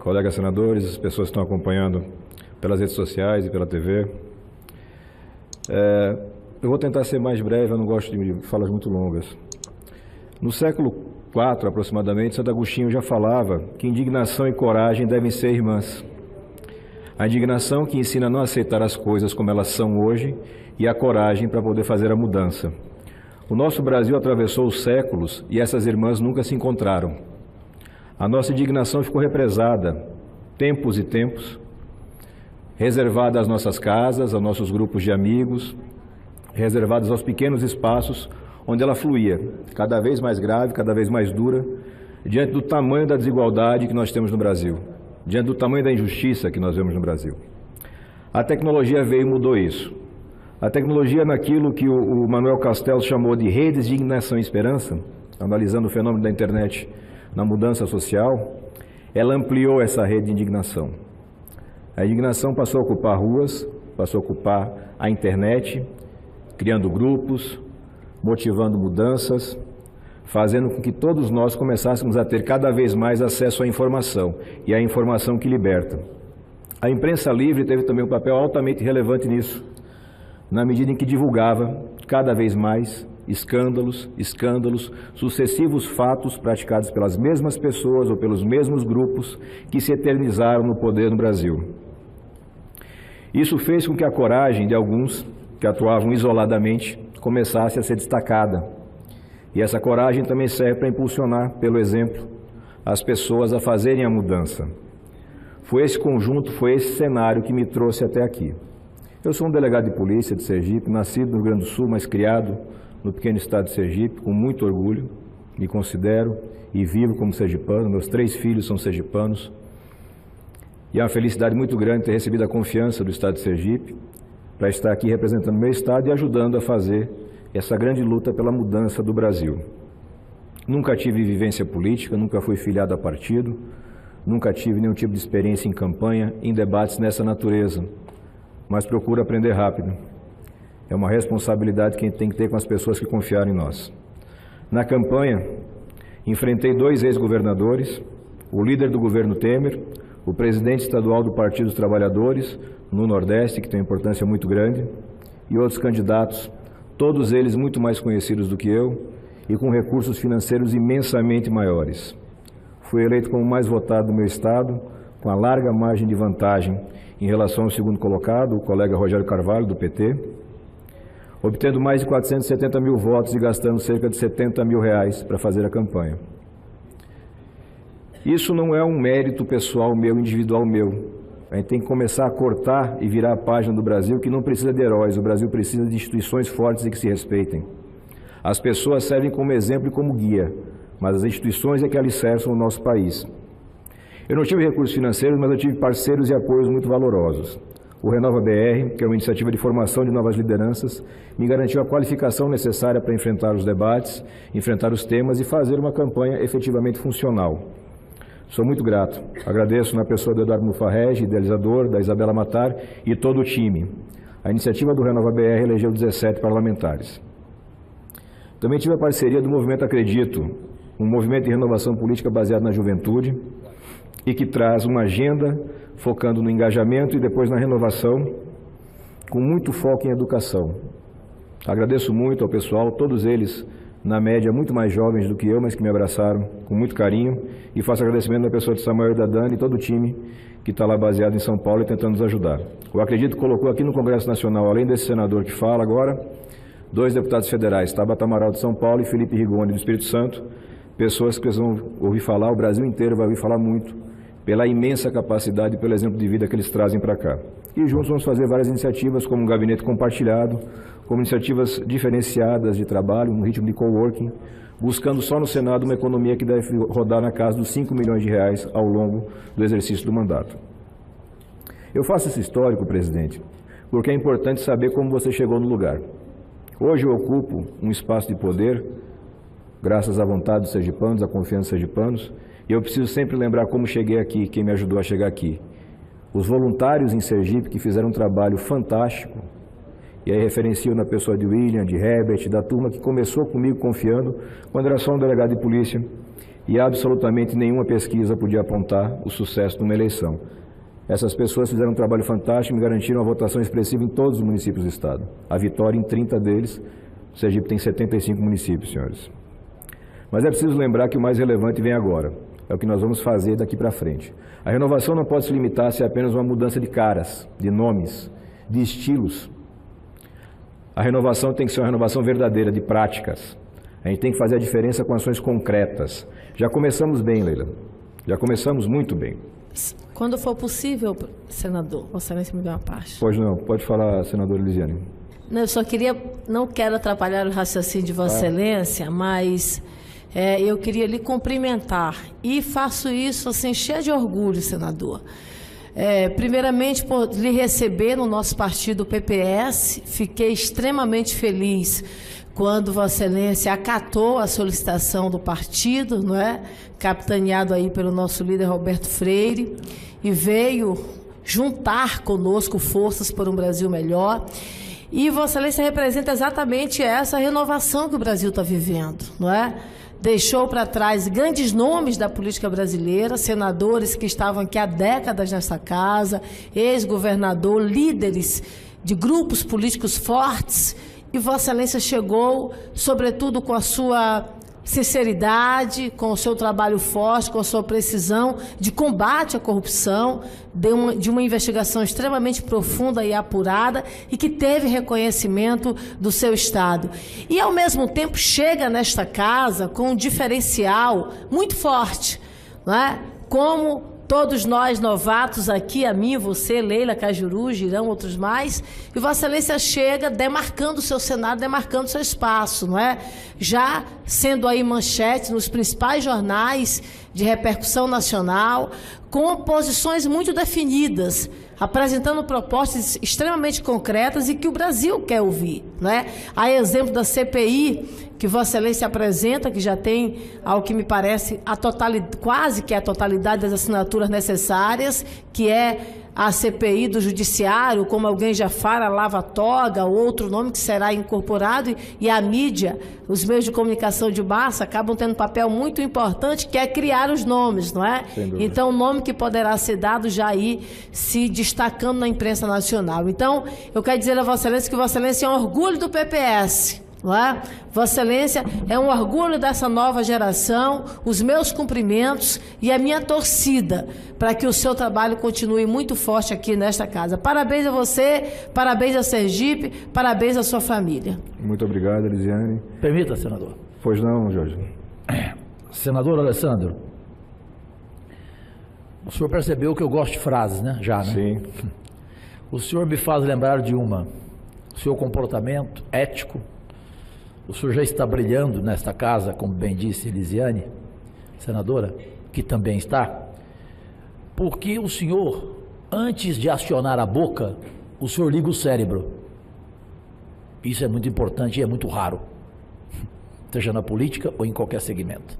colegas senadores, as pessoas que estão acompanhando pelas redes sociais e pela TV. Eu vou tentar ser mais breve, eu não gosto de falas muito longas. No século IV, aproximadamente, Santo Agostinho já falava que indignação e coragem devem ser irmãs. A indignação que ensina a não aceitar as coisas como elas são hoje e a coragem para poder fazer a mudança. O nosso Brasil atravessou os séculos e essas irmãs nunca se encontraram. A nossa indignação ficou represada, tempos e tempos, reservada às nossas casas, aos nossos grupos de amigos, reservadas aos pequenos espaços onde ela fluía, cada vez mais grave, cada vez mais dura, diante do tamanho da desigualdade que nós temos no Brasil, diante do tamanho da injustiça que nós vemos no Brasil. A tecnologia veio e mudou isso. A tecnologia, naquilo que o Manuel Castells chamou de redes de indignação e esperança, analisando o fenômeno da internet na mudança social, ela ampliou essa rede de indignação. A indignação passou a ocupar ruas, passou a ocupar a internet, criando grupos, motivando mudanças, fazendo com que todos nós começássemos a ter cada vez mais acesso à informação, e à informação que liberta. A imprensa livre teve também um papel altamente relevante nisso, na medida em que divulgava cada vez mais escândalos, sucessivos fatos praticados pelas mesmas pessoas ou pelos mesmos grupos que se eternizaram no poder no Brasil. Isso fez com que a coragem de alguns que atuavam isoladamente começasse a ser destacada. E essa coragem também serve para impulsionar, pelo exemplo, as pessoas a fazerem a mudança. Foi esse conjunto, foi esse cenário que me trouxe até aqui. Eu sou um delegado de polícia de Sergipe, nascido no Rio Grande do Sul, mas criado no pequeno estado de Sergipe, com muito orgulho. Me considero e vivo como sergipano, meus 3 filhos são sergipanos. E é uma felicidade muito grande ter recebido a confiança do estado de Sergipe para estar aqui representando o meu estado e ajudando a fazer essa grande luta pela mudança do Brasil. Nunca tive vivência política, nunca fui filiado a partido, nunca tive nenhum tipo de experiência em campanha, em debates nessa natureza, mas procuro aprender rápido. É uma responsabilidade que a gente tem que ter com as pessoas que confiaram em nós. Na campanha, enfrentei 2 ex-governadores, o líder do governo Temer, o presidente estadual do Partido dos Trabalhadores, no Nordeste, que tem uma importância muito grande, e outros candidatos, todos eles muito mais conhecidos do que eu e com recursos financeiros imensamente maiores. Fui eleito como o mais votado do meu estado, com a larga margem de vantagem em relação ao segundo colocado, o colega Rogério Carvalho, do PT, obtendo mais de 470 mil votos e gastando cerca de 70 mil reais para fazer a campanha. Isso não é um mérito pessoal meu, individual meu. A gente tem que começar a cortar e virar a página do Brasil, que não precisa de heróis, o Brasil precisa de instituições fortes e que se respeitem. As pessoas servem como exemplo e como guia, mas as instituições é que alicerçam o nosso país. Eu não tive recursos financeiros, mas eu tive parceiros e apoios muito valorosos. O Renova BR, que é uma iniciativa de formação de novas lideranças, me garantiu a qualificação necessária para enfrentar os debates, enfrentar os temas e fazer uma campanha efetivamente funcional. Sou muito grato. Agradeço na pessoa do Eduardo Mufarrege, idealizador, da Isabela Matar e todo o time. A iniciativa do Renova BR elegeu 17 parlamentares. Também tive a parceria do Movimento Acredito, um movimento de renovação política baseado na juventude e que traz uma agenda focando no engajamento e depois na renovação, com muito foco em educação. Agradeço muito ao pessoal, todos eles, na média, muito mais jovens do que eu, mas que me abraçaram com muito carinho, e faço agradecimento à pessoa de Samuel e da Dani e todo o time que está lá baseado em São Paulo e tentando nos ajudar. O Acredito colocou aqui no Congresso Nacional, além desse senador que fala agora, 2 deputados federais, Tabata Amaral de São Paulo e Felipe Rigoni do Espírito Santo, pessoas que vocês vão ouvir falar, o Brasil inteiro vai ouvir falar muito, pela imensa capacidade e pelo exemplo de vida que eles trazem para cá. E juntos vamos fazer várias iniciativas, como um gabinete compartilhado, como iniciativas diferenciadas de trabalho, um ritmo de coworking, buscando só no Senado uma economia que deve rodar na casa dos 5 milhões de reais ao longo do exercício do mandato. Eu faço esse histórico, presidente, porque é importante saber como você chegou no lugar. Hoje eu ocupo um espaço de poder, graças à vontade dos sergipanos, à confiança dos sergipanos, e eu preciso sempre lembrar como cheguei aqui, quem me ajudou a chegar aqui. Os voluntários em Sergipe que fizeram um trabalho fantástico, e aí referencio na pessoa de William, de Herbert, da turma que começou comigo confiando, quando era só um delegado de polícia, e absolutamente nenhuma pesquisa podia apontar o sucesso de uma eleição. Essas pessoas fizeram um trabalho fantástico e me garantiram uma votação expressiva em todos os municípios do estado. A vitória em 30 deles. O Sergipe tem 75 municípios, senhores. Mas é preciso lembrar que o mais relevante vem agora. É o que nós vamos fazer daqui para frente. A renovação não pode se limitar a ser apenas uma mudança de caras, de nomes, de estilos. A renovação tem que ser uma renovação verdadeira, de práticas. A gente tem que fazer a diferença com ações concretas. Já começamos bem, Leila. Já começamos muito bem. Quando for possível, senador, Vossa Excelência me dê uma parte. Pois não, pode falar, senadora Elisiane. Não, eu só queria, não quero atrapalhar o raciocínio de Vossa Excelência, mas eu queria lhe cumprimentar e faço isso assim, cheia de orgulho, senador. Primeiramente, por lhe receber no nosso partido PPS, fiquei extremamente feliz quando Vossa Excelência acatou a solicitação do partido, não é? Capitaneado aí pelo nosso líder Roberto Freire, e veio juntar conosco forças por um Brasil melhor. E Vossa Excelência representa exatamente essa renovação que o Brasil está vivendo, não é? Deixou para trás grandes nomes da política brasileira, senadores que estavam aqui há décadas nessa casa, ex-governador, líderes de grupos políticos fortes, e Vossa Excelência chegou, sobretudo com a sua sinceridade, com o seu trabalho forte, com a sua precisão de combate à corrupção, de uma investigação extremamente profunda e apurada e que teve reconhecimento do seu Estado. E, ao mesmo tempo, chega nesta casa com um diferencial muito forte, não é? Como todos nós novatos aqui, a mim, você, Leila, Cajuru, Girão, outros mais, e Vossa Excelência chega demarcando o seu Senado, demarcando o seu espaço, não é? Já sendo aí manchete nos principais jornais de repercussão nacional, com posições muito definidas, apresentando propostas extremamente concretas e que o Brasil quer ouvir, não é? Há exemplo da CPI, que Vossa Excelência apresenta, que já tem, ao que me parece, quase que a totalidade das assinaturas necessárias, que é a CPI do Judiciário, como alguém já fala, lava-toga, outro nome que será incorporado, e a mídia, os meios de comunicação de massa, acabam tendo um papel muito importante, que é criar os nomes, não é? Então, o nome que poderá ser dado já aí se destacando na imprensa nacional. Então, eu quero dizer a Vossa Excelência que Vossa Excelência é um orgulho do PPS, não é? Vossa Excelência é um orgulho dessa nova geração, os meus cumprimentos e a minha torcida para que o seu trabalho continue muito forte aqui nesta casa. Parabéns a você, parabéns a Sergipe, parabéns à sua família. Muito obrigado, Elisiane. Permita, senador. Pois não, Jorge. Senador Alessandro, o senhor percebeu que eu gosto de frases, né? Já, né? Sim. O senhor me faz lembrar de uma. O seu comportamento ético. O senhor já está brilhando nesta casa, como bem disse Elisiane, senadora, que também está, porque o senhor, antes de acionar a boca, o senhor liga o cérebro. Isso é muito importante e é muito raro, seja na política ou em qualquer segmento.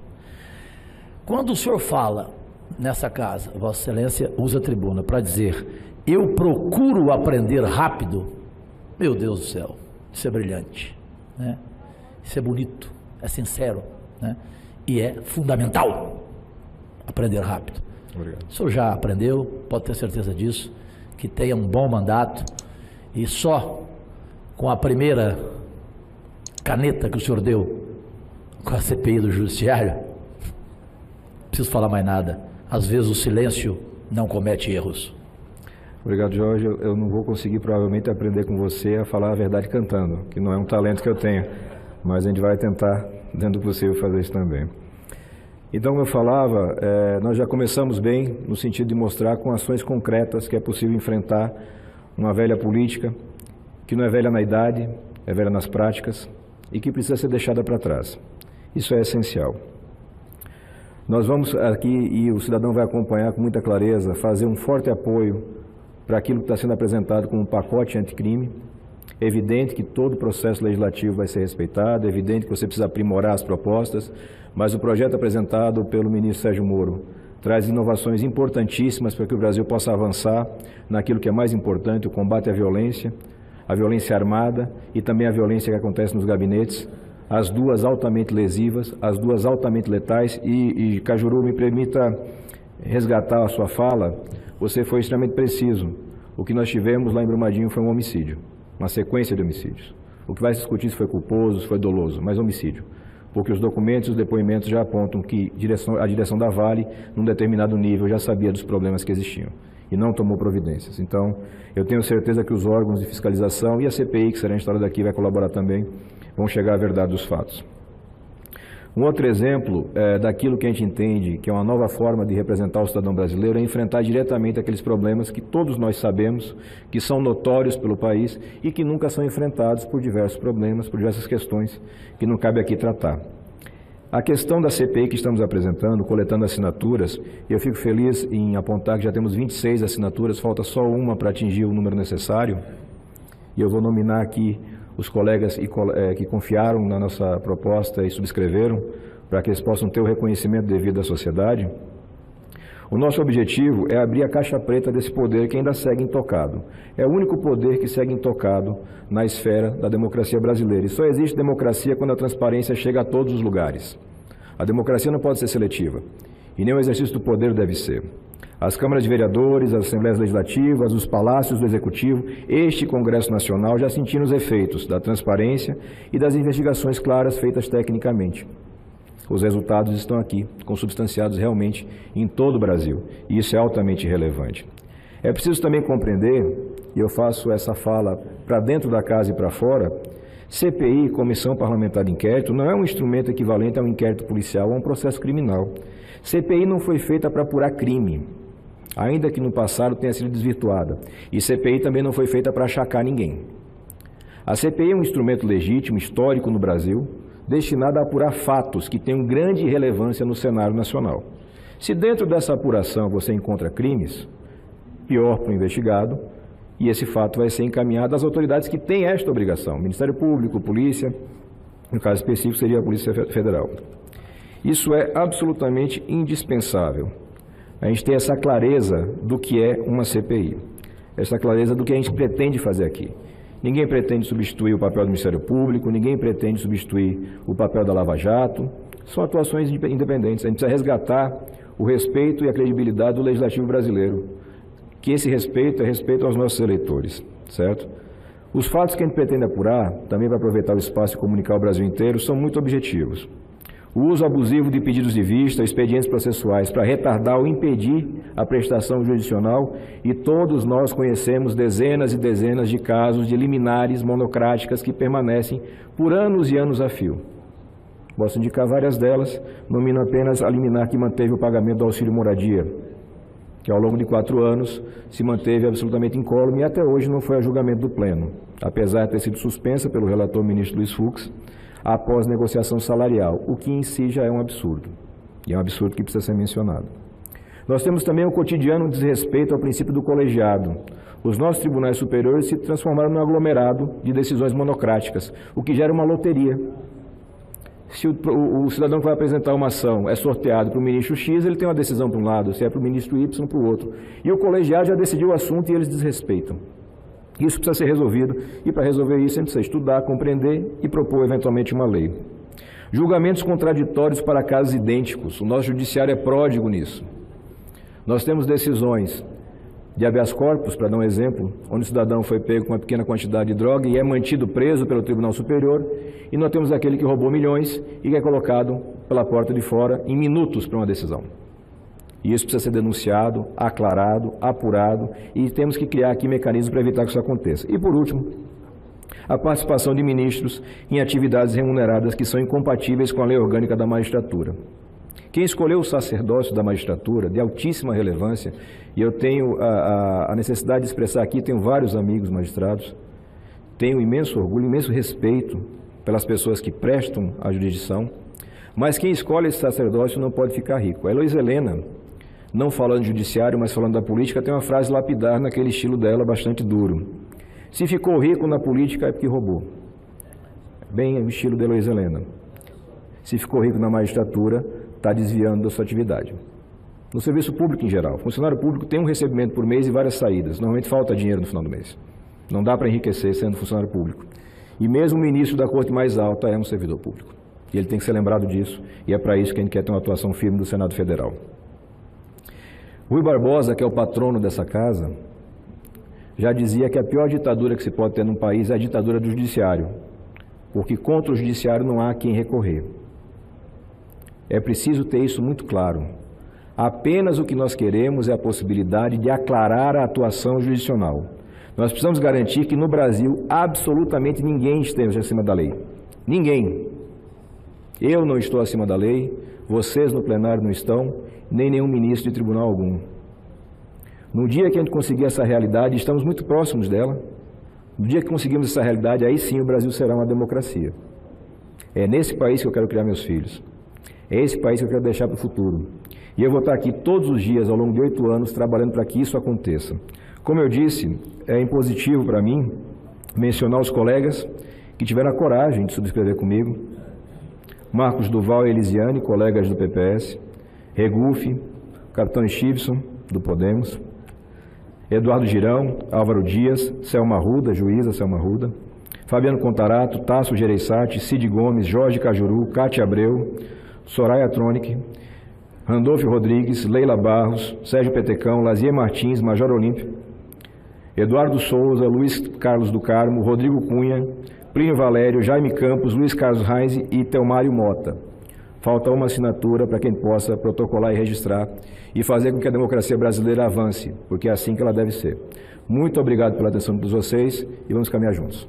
Quando o senhor fala nessa casa, Vossa Excelência usa a tribuna para dizer: eu procuro aprender rápido, meu Deus do céu, isso é brilhante, né? Isso é bonito, é sincero, né? E é fundamental aprender rápido. Obrigado. O senhor já aprendeu, pode ter certeza disso, que tenha um bom mandato, e só com a primeira caneta que o senhor deu com a CPI do Judiciário, não preciso falar mais nada. Às vezes o silêncio não comete erros. Obrigado, Jorge. Eu não vou conseguir provavelmente aprender com você a falar a verdade cantando, que não é um talento que eu tenho. Mas a gente vai tentar, dentro do possível, fazer isso também. Então, como eu falava, nós já começamos bem no sentido de mostrar com ações concretas que é possível enfrentar uma velha política, que não é velha na idade, é velha nas práticas e que precisa ser deixada para trás. Isso é essencial. Nós vamos aqui, e o cidadão vai acompanhar com muita clareza, fazer um forte apoio para aquilo que está sendo apresentado como um pacote anticrime. É evidente que todo o processo legislativo vai ser respeitado, é evidente que você precisa aprimorar as propostas, mas o projeto apresentado pelo ministro Sérgio Moro traz inovações importantíssimas para que o Brasil possa avançar naquilo que é mais importante, o combate à violência armada e também a violência que acontece nos gabinetes, as duas altamente lesivas, as duas altamente letais, e Cajuru, me permita resgatar a sua fala, você foi extremamente preciso. O que nós tivemos lá em Brumadinho foi um homicídio, uma sequência de homicídios. O que vai se discutir se foi culposo, se foi doloso, mas homicídio. Porque os documentos e os depoimentos já apontam que a direção da Vale, num determinado nível, já sabia dos problemas que existiam e não tomou providências. Então, eu tenho certeza que os órgãos de fiscalização e a CPI, que será instalada aqui, vai colaborar também, vão chegar à verdade dos fatos. Um outro exemplo daquilo que a gente entende que é uma nova forma de representar o cidadão brasileiro é enfrentar diretamente aqueles problemas que todos nós sabemos, que são notórios pelo país e que nunca são enfrentados por diversos problemas, por diversas questões que não cabe aqui tratar. A questão da CPI que estamos apresentando, coletando assinaturas, eu fico feliz em apontar que já temos 26 assinaturas, falta só uma para atingir o número necessário, e eu vou nominar aqui os colegas que confiaram na nossa proposta e subscreveram, para que eles possam ter o reconhecimento devido à sociedade. O nosso objetivo é abrir a caixa preta desse poder que ainda segue intocado. É o único poder que segue intocado na esfera da democracia brasileira. E só existe democracia quando a transparência chega a todos os lugares. A democracia não pode ser seletiva, e nem o exercício do poder deve ser. As câmaras de vereadores, as assembleias legislativas, os palácios do executivo, este Congresso Nacional já sentiram os efeitos da transparência e das investigações claras feitas tecnicamente. Os resultados estão aqui, consubstanciados realmente em todo o Brasil, e isso é altamente relevante. É preciso também compreender, e eu faço essa fala para dentro da casa e para fora, CPI, Comissão Parlamentar de Inquérito, não é um instrumento equivalente a um inquérito policial ou a um processo criminal. CPI não foi feita para apurar crime, ainda que no passado tenha sido desvirtuada. E CPI também não foi feita para achacar ninguém. A CPI é um instrumento legítimo, histórico no Brasil, destinado a apurar fatos que tenham grande relevância no cenário nacional. Se dentro dessa apuração você encontra crimes, pior para o investigado, e esse fato vai ser encaminhado às autoridades que têm esta obrigação, Ministério Público, Polícia, no caso específico seria a Polícia Federal. Isso é absolutamente indispensável. A gente tem essa clareza do que é uma CPI, essa clareza do que a gente pretende fazer aqui. Ninguém pretende substituir o papel do Ministério Público, ninguém pretende substituir o papel da Lava Jato, são atuações independentes. A gente precisa resgatar o respeito e a credibilidade do Legislativo brasileiro, que esse respeito é respeito aos nossos eleitores, certo? Os fatos que a gente pretende apurar, também para aproveitar o espaço e comunicar ao Brasil inteiro, são muito objetivos. O uso abusivo de pedidos de vista, expedientes processuais para retardar ou impedir a prestação jurisdicional, e todos nós conhecemos dezenas e dezenas de casos de liminares monocráticas que permanecem por anos e anos a fio. Posso indicar várias delas, nomino apenas a liminar que manteve o pagamento do auxílio moradia, que ao longo de 4 anos se manteve absolutamente incólume e até hoje não foi a julgamento do Pleno, apesar de ter sido suspensa pelo relator ministro Luiz Fux, após negociação salarial, o que em si já é um absurdo, e é um absurdo que precisa ser mencionado. Nós temos também o cotidiano desrespeito ao princípio do colegiado. Os nossos tribunais superiores se transformaram num aglomerado de decisões monocráticas, o que gera uma loteria. Se o cidadão que vai apresentar uma ação é sorteado para o ministro X, ele tem uma decisão para um lado, se é para o ministro Y, para o outro. E o colegiado já decidiu o assunto e eles desrespeitam. Isso precisa ser resolvido, e para resolver isso a gente precisa estudar, compreender e propor eventualmente uma lei. Julgamentos contraditórios para casos idênticos. O nosso judiciário é pródigo nisso. Nós temos decisões de habeas corpus, para dar um exemplo, onde o cidadão foi pego com uma pequena quantidade de droga e é mantido preso pelo Tribunal Superior, e nós temos aquele que roubou milhões e que é colocado pela porta de fora em minutos para uma decisão. E isso precisa ser denunciado, aclarado, apurado, e temos que criar aqui mecanismos para evitar que isso aconteça. E por último, a participação de ministros em atividades remuneradas que são incompatíveis com a lei orgânica da magistratura. Quem escolheu o sacerdócio da magistratura, de altíssima relevância, e eu tenho a necessidade de expressar aqui, tenho vários amigos magistrados, tenho imenso orgulho, imenso respeito pelas pessoas que prestam a jurisdição, mas quem escolhe esse sacerdócio não pode ficar rico. A Heloísa Helena, não falando de judiciário, mas falando da política, tem uma frase lapidar naquele estilo dela, bastante duro. Se ficou rico na política é porque roubou. Bem o estilo da Heloísa Helena. Se ficou rico na magistratura, está desviando da sua atividade. No serviço público em geral, o funcionário público tem um recebimento por mês e várias saídas. Normalmente falta dinheiro no final do mês. Não dá para enriquecer sendo funcionário público. E mesmo o ministro da Corte mais alta é um servidor público. E ele tem que ser lembrado disso, e é para isso que a gente quer ter uma atuação firme do Senado Federal. Rui Barbosa, que é o patrono dessa casa, já dizia que a pior ditadura que se pode ter num país é a ditadura do judiciário, porque contra o judiciário não há quem recorrer. É preciso ter isso muito claro. Apenas o que nós queremos é a possibilidade de aclarar a atuação jurisdicional. Nós precisamos garantir que no Brasil absolutamente ninguém esteja acima da lei. Ninguém. Eu não estou acima da lei, vocês no plenário não estão, nem nenhum ministro de tribunal algum. No dia que a gente conseguir essa realidade, estamos muito próximos dela, no dia que conseguirmos essa realidade, aí sim o Brasil será uma democracia. É nesse país que eu quero criar meus filhos. É esse país que eu quero deixar para o futuro. E eu vou estar aqui todos os dias, ao longo de 8 anos, trabalhando para que isso aconteça. Como eu disse, é impositivo para mim mencionar os colegas que tiveram a coragem de subscrever comigo. Marcos Duval e Elisiane, colegas do PPS. Regufe, Capitão Stevenson, do Podemos. Eduardo Girão, Álvaro Dias, Selma Arruda, juíza Selma Arruda. Fabiano Contarato, Tasso Gereissati, Cid Gomes, Jorge Cajuru, Cátia Abreu, Soraya Tronic, Randolfo Rodrigues, Leila Barros, Sérgio Petecão, Lazier Martins, Major Olímpio, Eduardo Souza, Luiz Carlos do Carmo, Rodrigo Cunha, Plínio Valério, Jaime Campos, Luiz Carlos Reis e Telmário Mota. Falta uma assinatura para quem possa protocolar e registrar e fazer com que a democracia brasileira avance, porque é assim que ela deve ser. Muito obrigado pela atenção de todos vocês e vamos caminhar juntos.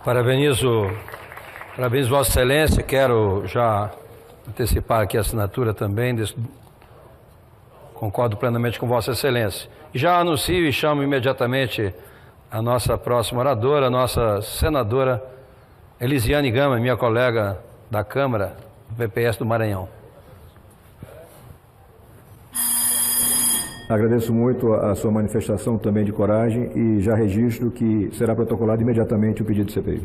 Parabenizo Vossa Excelência, quero já antecipar aqui a assinatura também, concordo plenamente com Vossa Excelência. E já anuncio e chamo imediatamente a nossa próxima oradora, a nossa senadora Elisiane Gama, minha colega da Câmara, do PPS do Maranhão. Agradeço muito a sua manifestação também de coragem e já registro que será protocolado imediatamente o pedido de CPI.